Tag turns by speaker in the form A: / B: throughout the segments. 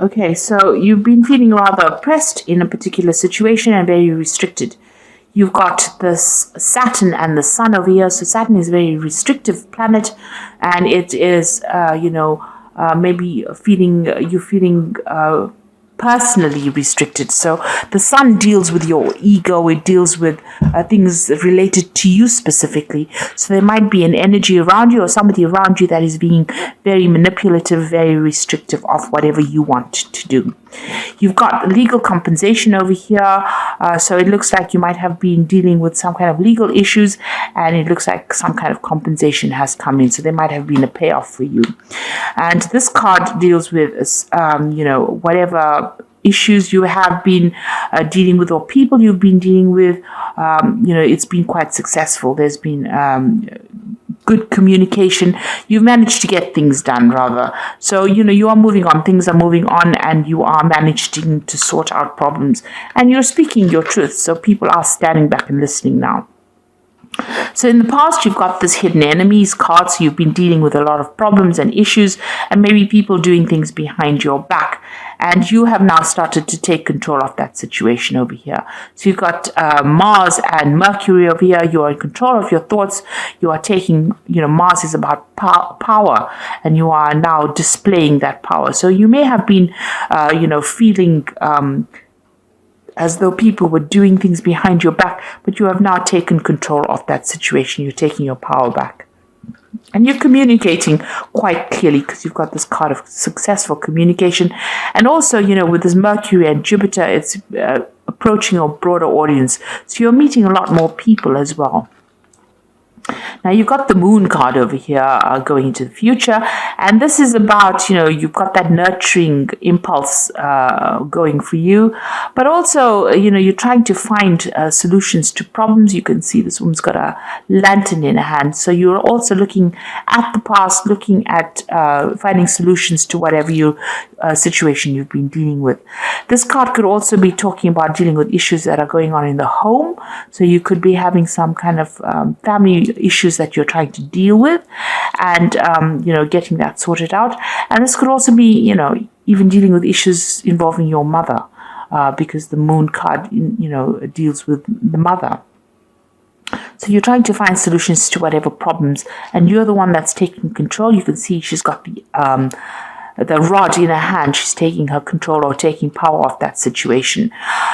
A: Okay, so you've been feeling rather oppressed in a particular situation and very restricted. You've got this Saturn and the Sun over here. So Saturn is a very restrictive planet, and it is, maybe you're feeling personally restricted. So the Sun deals with your ego. It deals with things related to you specifically. So there might be an energy around you or somebody around you that is being very manipulative, very restrictive of whatever you want to do. You've got legal compensation over here. So it looks like you might have been dealing with some kind of legal issues, and it looks like some kind of compensation has come in. So there might have been a payoff for you. And this card deals with, whatever issues you have been dealing with or people you've been dealing with. It's been quite successful. There's been good communication. You've managed to get things done, rather. So, you are moving on. Things are moving on, and you are managing to sort out problems. And you're speaking your truth. So people are standing back and listening now. So in the past, you've got this hidden enemies card. So you've been dealing with a lot of problems and issues, and maybe people doing things behind your back. And you have now started to take control of that situation over here. So you've got Mars and Mercury over here. You are in control of your thoughts. You are taking, Mars is about power, and you are now displaying that power. So you may have been, feeling as though people were doing things behind your back, but you have now taken control of that situation. You're taking your power back. And you're communicating quite clearly because you've got this card of successful communication. And also, with this Mercury and Jupiter, it's approaching a broader audience. So you're meeting a lot more people as well. Now, you've got the Moon card over here going into the future. And this is about, you've got that nurturing impulse going for you. But also, you're trying to find solutions to problems. You can see this woman's got a lantern in her hand. So you're also looking at the past, looking at finding solutions to whatever situation you've been dealing with. This card could also be talking about dealing with issues that are going on in the home. So you could be having some kind of family issues that you're trying to deal with, and getting that sorted out. And this could also be even dealing with issues involving your mother, because the Moon card deals with the mother. So you're trying to find solutions to whatever problems, and you're the one that's taking control. You can see she's got the rod in her hand. She's taking her control or taking power of that situation.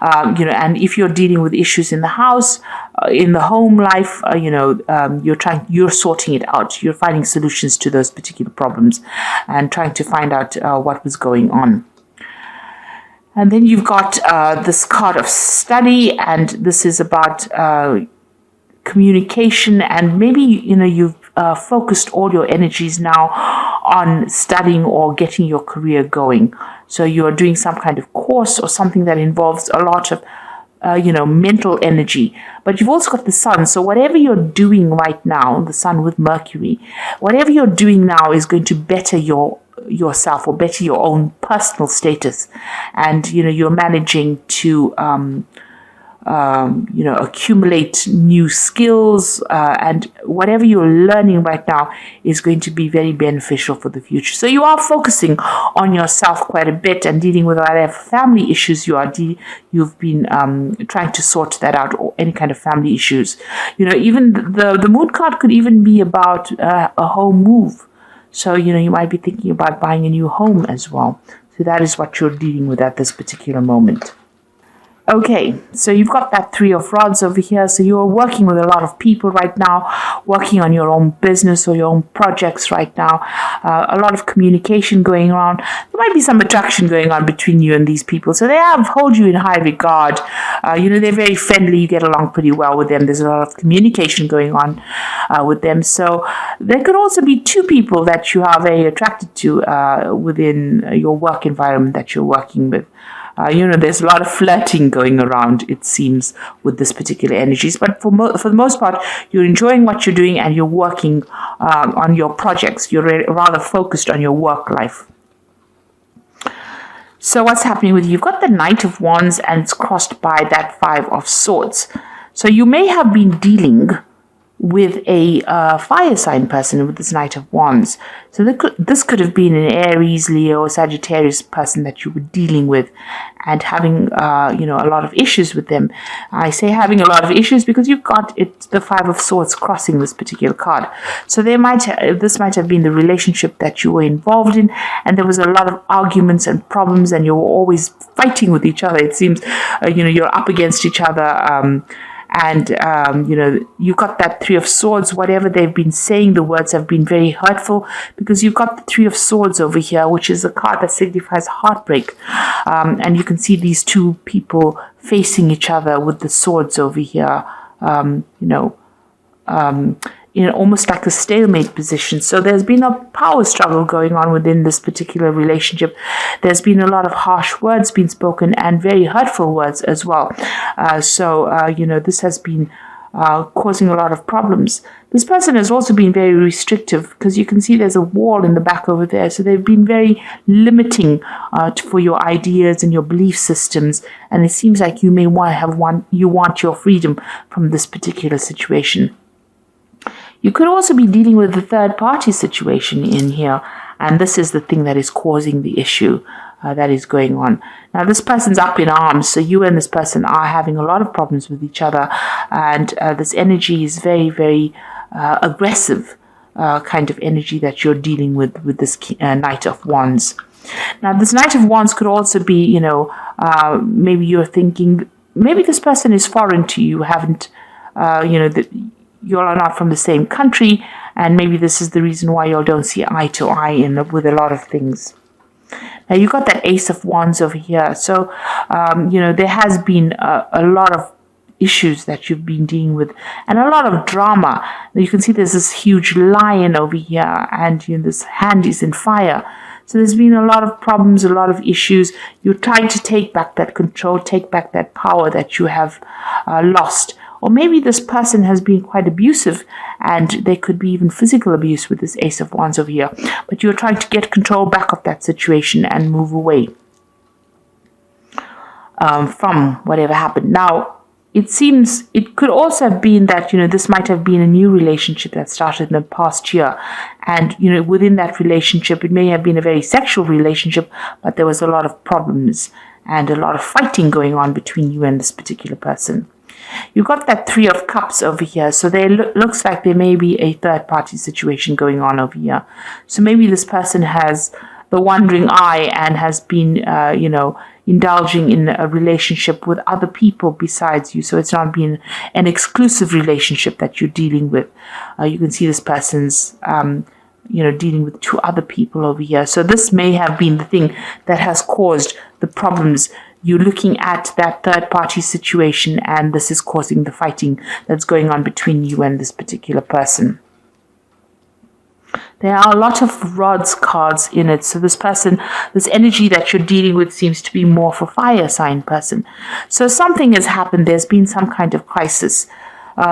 A: And if you're dealing with issues in the house, in the home life, you're sorting it out. You're finding solutions to those particular problems and trying to find out what was going on. And then you've got this card of study, and this is about communication, and maybe you've focused all your energies now on studying or getting your career going. So you're doing some kind of course or something that involves a lot of mental energy. But you've also got the Sun. So whatever you're doing right now, the Sun with Mercury, whatever you're doing now is going to better yourself or better your own personal status. And you're managing to accumulate new skills, and whatever you're learning right now is going to be very beneficial for the future. So you are focusing on yourself quite a bit and dealing with whatever family issues you've been trying to sort that out, or any kind of family issues. Even the Moon card could even be about a home move. So you might be thinking about buying a new home as well. So that is what you're dealing with at this particular moment. Okay, so you've got that Three of Rods over here. So you're working with a lot of people right now, working on your own business or your own projects right now. A lot of communication going on. There might be some attraction going on between you and these people. So they hold you in high regard. They're very friendly. You get along pretty well with them. There's a lot of communication going on with them. So there could also be two people that you are very attracted to within your work environment that you're working with. There's a lot of flirting going around, it seems, with this particular energies. But for the most part, you're enjoying what you're doing, and you're working on your projects. You're rather focused on your work life. So what's happening with you? You've got the Knight of Wands, and it's crossed by that Five of Swords. So you may have been dealing with a fire sign person with this Knight of Wands. So this could have been an Aries, Leo, or Sagittarius person that you were dealing with and having, a lot of issues with them. I say having a lot of issues because you've got the Five of Swords crossing this particular card. So this might have been the relationship that you were involved in, and there was a lot of arguments and problems, and you were always fighting with each other. It seems, you're up against each other. You've got that Three of Swords. Whatever they've been saying, the words have been very hurtful because you've got the Three of Swords over here, which is a card that signifies heartbreak. And you can see these two people facing each other with the swords over here, almost like a stalemate position. So there's been a power struggle going on within this particular relationship. There's been a lot of harsh words being spoken and very hurtful words as well. This has been causing a lot of problems. This person has also been very restrictive because you can see there's a wall in the back over there. So they've been very limiting for your ideas and your belief systems. And it seems like you may want your freedom from this particular situation. You could also be dealing with the third-party situation in here, and this is the thing that is causing the issue that is going on. Now, this person's up in arms, so you and this person are having a lot of problems with each other, and this energy is very, very aggressive kind of energy that you're dealing with this Knight of Wands. Now, this Knight of Wands could also be, maybe you're thinking, maybe this person is foreign to you, you all are not from the same country, and maybe this is the reason why you all don't see eye to eye with a lot of things. Now, you got that Ace of Wands over here. So, there has been a lot of issues that you've been dealing with and a lot of drama. Now, you can see there's this huge lion over here, and this hand is in fire. So there's been a lot of problems, a lot of issues. You're trying to take back that control, take back that power that you have lost. Or maybe this person has been quite abusive, and there could be even physical abuse with this Ace of Wands over here. But you're trying to get control back of that situation and move away from whatever happened. Now, it seems it could also have been that, this might have been a new relationship that started in the past year. And, within that relationship, it may have been a very sexual relationship, but there was a lot of problems and a lot of fighting going on between you and this particular person. You've got that Three of Cups over here, so there looks like there may be a third-party situation going on over here. So maybe this person has the wandering eye and has been, indulging in a relationship with other people besides you. So it's not been an exclusive relationship that you're dealing with. You can see this person's, dealing with two other people over here. So this may have been the thing that has caused the problems. You're looking at that third-party situation, and this is causing the fighting that's going on between you and this particular person. There are a lot of rods cards in it. So this energy that you're dealing with seems to be more for fire sign person. So something has happened. There's been some kind of crisis.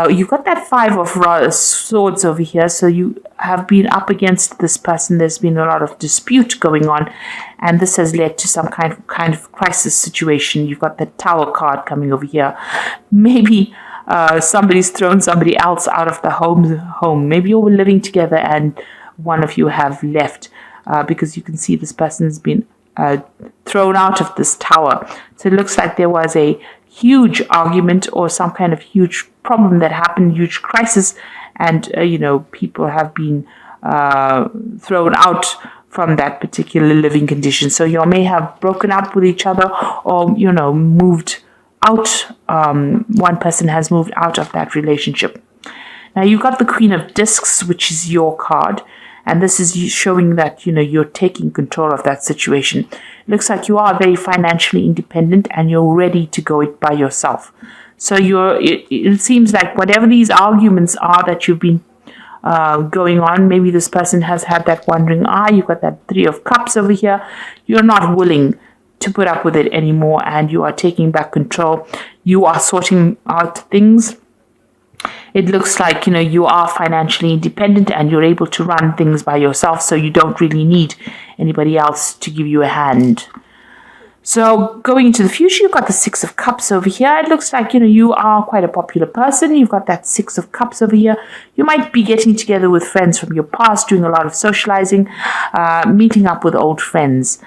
A: You've got that Five of Swords over here, so you have been up against this person. There's been a lot of dispute going on, and this has led to some kind of crisis situation. You've got the Tower card coming over here. Maybe somebody's thrown somebody else out of the home. Maybe you were living together and one of you have left because you can see this person has been thrown out of this tower. So it looks like there was a huge argument or some kind of huge problem that happened, huge crisis, and people have been thrown out from that particular living condition. So you may have broken up with each other, or moved out. One person has moved out of that relationship. Now you've got the Queen of Discs, which is your card. And this is showing that, you're taking control of that situation. It looks like you are very financially independent and you're ready to go it by yourself. So it seems like whatever these arguments are that you've been going on, maybe this person has had that wandering eye. You've got that Three of Cups over here. You're not willing to put up with it anymore, and you are taking back control. You are sorting out things. It looks like, you are financially independent and you're able to run things by yourself, so you don't really need anybody else to give you a hand. So going into the future, you've got the Six of Cups over here. It looks like, you are quite a popular person. You've got that Six of Cups over here. You might be getting together with friends from your past, doing a lot of socializing, meeting up with old friends.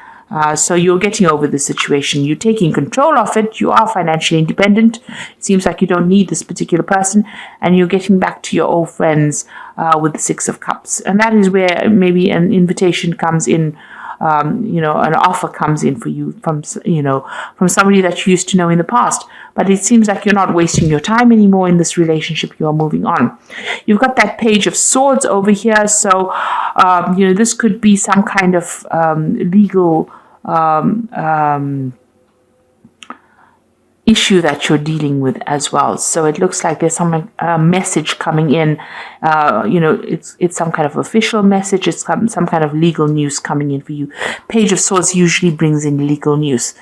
A: So you're getting over the situation. You're taking control of it. You are financially independent. It seems like you don't need this particular person. And you're getting back to your old friends with the Six of Cups. And that is where maybe an invitation comes in. An offer comes in for you from somebody that you used to know in the past. But it seems like you're not wasting your time anymore in this relationship. You are moving on. You've got that Page of Swords over here. So, this could be some kind of legal issue that you're dealing with as well. So it looks like there's some message coming in. It's some kind of official message. It's some kind of legal news coming in for you. Page of Swords usually brings in legal news.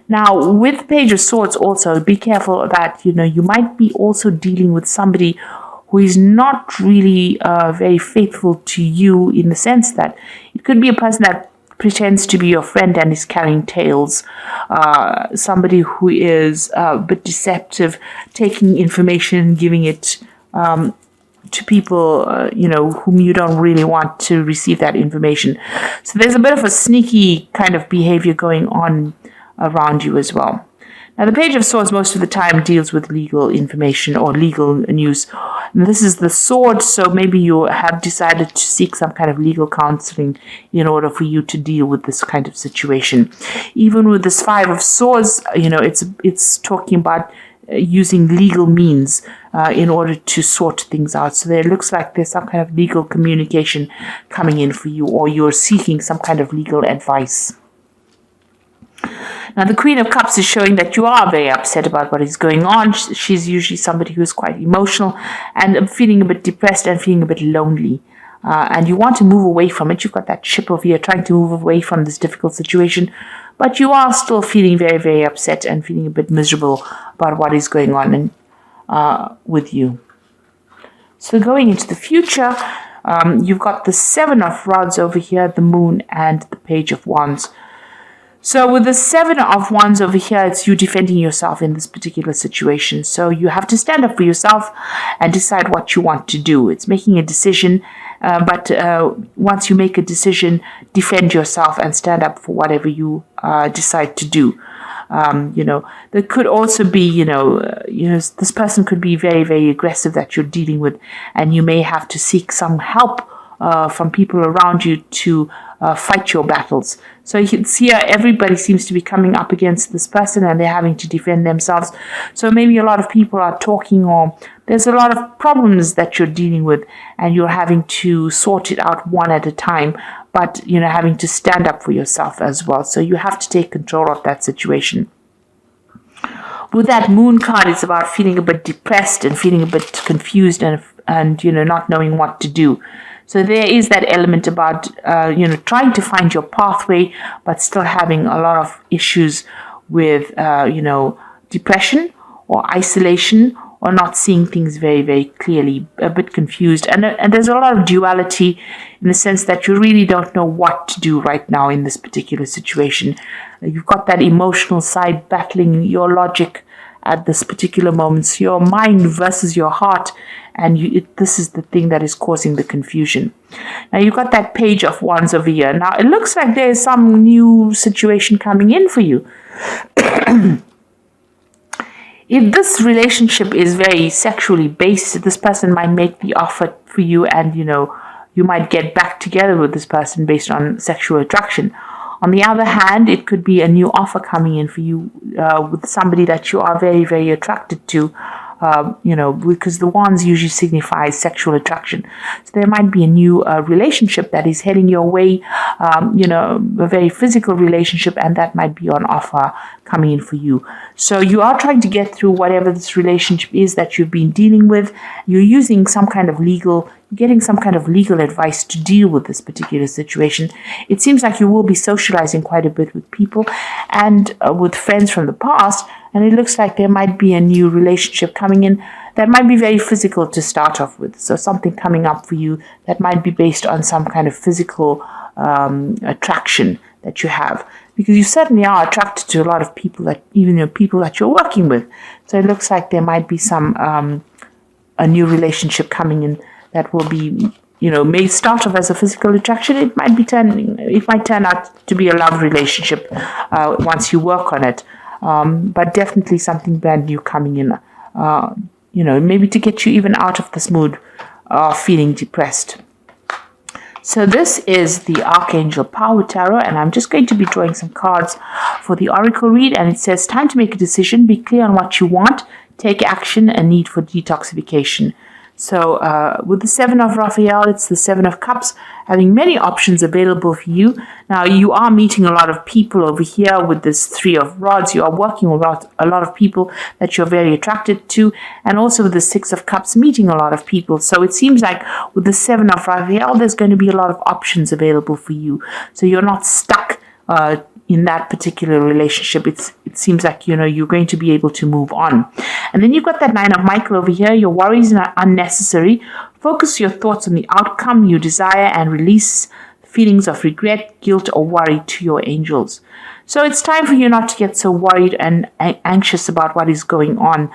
A: Now, with Page of Swords also, be careful that, you might be also dealing with somebody who is not really very faithful to you, in the sense that it could be a person that pretends to be your friend and is carrying tales, somebody who is a bit deceptive, taking information and giving it to people, whom you don't really want to receive that information. So there's a bit of a sneaky kind of behavior going on around you as well. Now, the Page of Swords most of the time deals with legal information or legal news. And this is the sword, so maybe you have decided to seek some kind of legal counseling in order for you to deal with this kind of situation. Even with this Five of Swords, it's talking about using legal means in order to sort things out. So there looks like there's some kind of legal communication coming in for you, or you're seeking some kind of legal advice. Now, the Queen of Cups is showing that you are very upset about what is going on. She's usually somebody who's quite emotional and feeling a bit depressed and feeling a bit lonely. And you want to move away from it. You've got that ship over here trying to move away from this difficult situation. But you are still feeling very, very upset and feeling a bit miserable about what is going on with you. So going into the future, you've got the Seven of Rods over here, the Moon, and the Page of Wands. So with the Seven of Wands over here, it's you defending yourself in this particular situation. So you have to stand up for yourself and decide what you want to do. It's making a decision, but once you make a decision, defend yourself and stand up for whatever you decide to do. There could also be, this person could be very, very aggressive that you're dealing with, and you may have to seek some help from people around you to fight your battles. So you can see everybody seems to be coming up against this person and they're having to defend themselves. So maybe a lot of people are talking, or there's a lot of problems that you're dealing with and you're having to sort it out one at a time, but having to stand up for yourself as well. So you have to take control of that situation. With that Moon card, it's about feeling a bit depressed and feeling a bit confused and not knowing what to do. So there is that element about, trying to find your pathway, but still having a lot of issues with, depression or isolation, or not seeing things very, very clearly, a bit confused. And there's a lot of duality in the sense that you really don't know what to do right now in this particular situation. You've got that emotional side battling your logic at this particular moment. So your mind versus your heart, and this is the thing that is causing the confusion. Now you've got that Page of Wands over here. Now it looks like there is some new situation coming in for you. If this relationship is very sexually based, this person might make the offer for you, and you might get back together with this person based on sexual attraction. On the other hand, it could be a new offer coming in for you with somebody that you are very, very attracted to, because the wands usually signify sexual attraction. So there might be a new relationship that is heading your way, a very physical relationship, and that might be on offer coming in for you. So you are trying to get through whatever this relationship is that you've been dealing with. You're using getting some kind of legal advice to deal with this particular situation. It seems like you will be socializing quite a bit with people and with friends from the past, and it looks like there might be a new relationship coming in that might be very physical to start off with. So something coming up for you that might be based on some kind of physical attraction that you have, because you certainly are attracted to a lot of people, that even people that you're working with. So it looks like there might be a new relationship coming in that will be, may start off as a physical attraction. It might turn out to be a love relationship once you work on it. But definitely something brand new coming in, maybe to get you even out of this mood of feeling depressed. So this is the Archangel Power Tarot, and I'm just going to be drawing some cards for the Oracle read, and it says, time to make a decision, be clear on what you want, take action, and need for detoxification. So with the Seven of Raphael, it's the Seven of Cups, having many options available for you. Now, you are meeting a lot of people over here with this Three of Rods. You are working with a lot of people that you're very attracted to. And also with the Six of Cups, meeting a lot of people. So it seems like with the Seven of Raphael, there's going to be a lot of options available for you. So you're not stuck in that particular relationship. It seems like, you're going to be able to move on. And then you've got that Nine of Michael over here. Your worries are unnecessary. Focus your thoughts on the outcome you desire and release feelings of regret, guilt, or worry to your angels. So it's time for you not to get so worried and anxious about what is going on.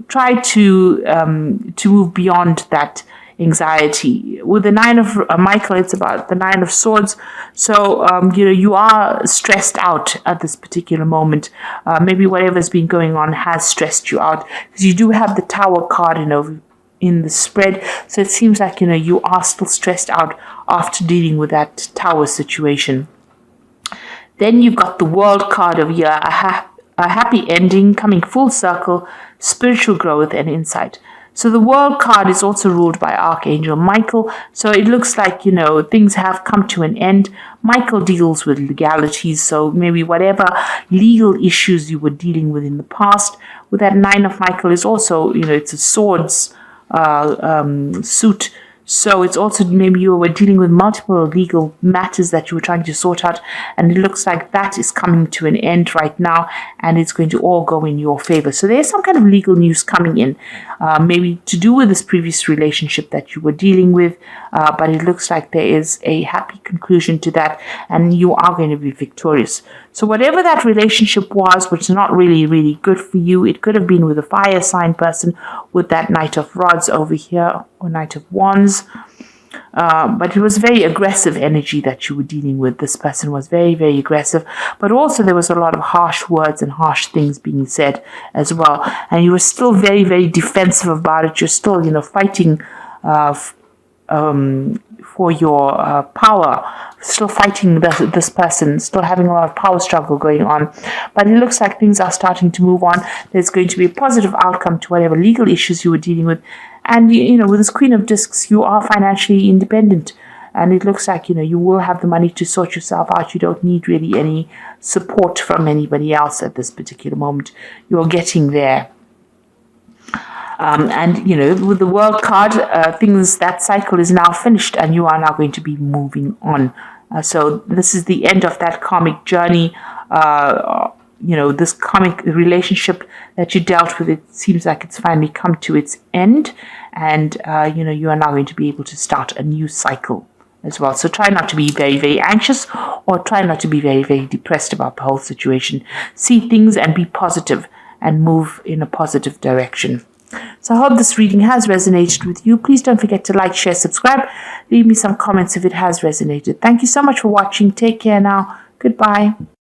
A: Try to move beyond that anxiety. With the Nine of Michael, it's about the Nine of Swords. So, you are stressed out at this particular moment. Maybe whatever's been going on has stressed you out, because you do have the Tower card in the spread. So it seems like, you are still stressed out after dealing with that Tower situation. Then you've got the World card over here, a happy ending, coming full circle, spiritual growth and insight. So the World card is also ruled by Archangel Michael. So it looks like, things have come to an end. Michael deals with legalities. So maybe whatever legal issues you were dealing with in the past. With that Nine of Michael is also, it's a swords suit. So it's also maybe you were dealing with multiple legal matters that you were trying to sort out, and it looks like that is coming to an end right now, and it's going to all go in your favor. So there's some kind of legal news coming in, maybe to do with this previous relationship that you were dealing with, but it looks like there is a happy conclusion to that, and you are going to be victorious. So whatever that relationship was, which is not really, really good for you, it could have been with a fire sign person with that Knight of Rods over here, or Knight of Wands. But it was very aggressive energy that you were dealing with. This person was very, very aggressive. But also there was a lot of harsh words and harsh things being said as well. And you were still very, very defensive about it. You're still, fighting for your power, still fighting this person, still having a lot of power struggle going on. But it looks like things are starting to move on. There's going to be a positive outcome to whatever legal issues you were dealing with. And, with this Queen of Discs, you are financially independent. And it looks like, you will have the money to sort yourself out. You don't need really any support from anybody else at this particular moment. You're getting there. And, with the World card, that cycle is now finished, and you are now going to be moving on. So this is the end of that karmic journey. This karmic relationship that you dealt with, it seems like it's finally come to its end. And, you are now going to be able to start a new cycle as well. So try not to be very, very anxious, or try not to be very, very depressed about the whole situation. See things and be positive and move in a positive direction. So I hope this reading has resonated with you. Please don't forget to like, share, subscribe. Leave me some comments if it has resonated. Thank you so much for watching. Take care now. Goodbye.